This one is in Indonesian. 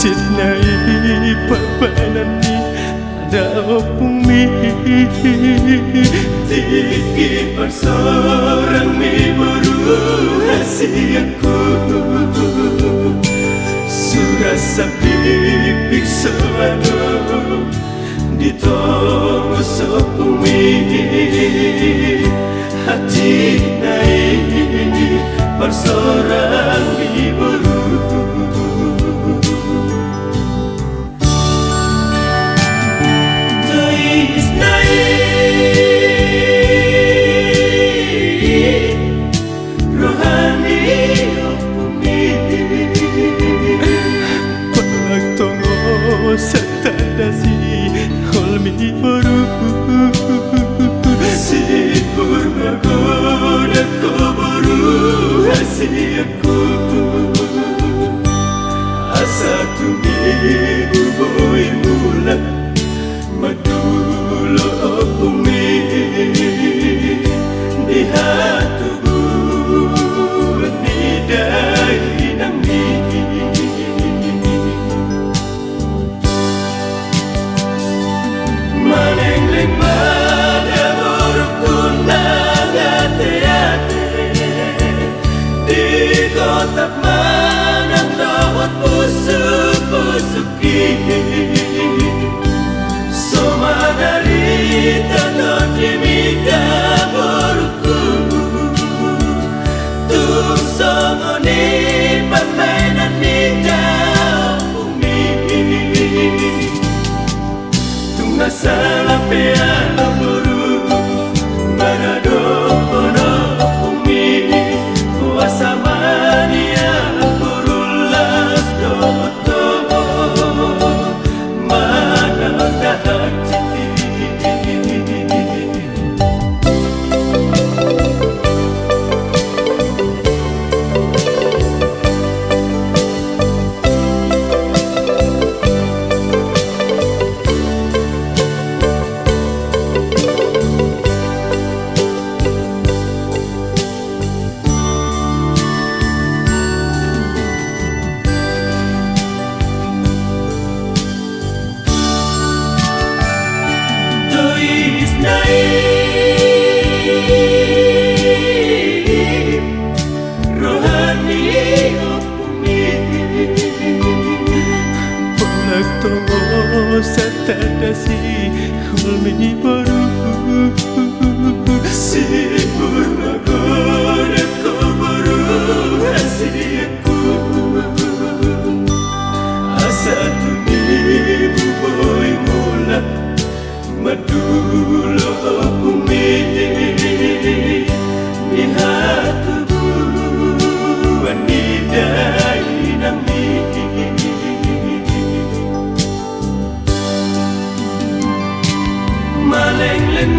Cinai papanani ada opumi Tiki persorang mi baru hasiaku Surasa pipik selalu Ditongo sopumi Hati nai persorang mi baru Setadasi holmi baru Sipur magoda ko baru hasiaku Asa tumigu boy mula Madulo opumi Di hatubu nidai nami Maleng-leng pada burukun hati-hati Di kotak manang rawat pusuk-pusuki Soma dari tanah kimika burukku Tung songoni pemainan nida bumi Masalah piano baru Manado ono umi Puasa mania Kurulas doto Mana dah citi Setadasi holmi baru Sipur magoda ko baru hasiaku Asa tumibu boy mula Madulo opumi Di hatubu anidai nami Maleng-leng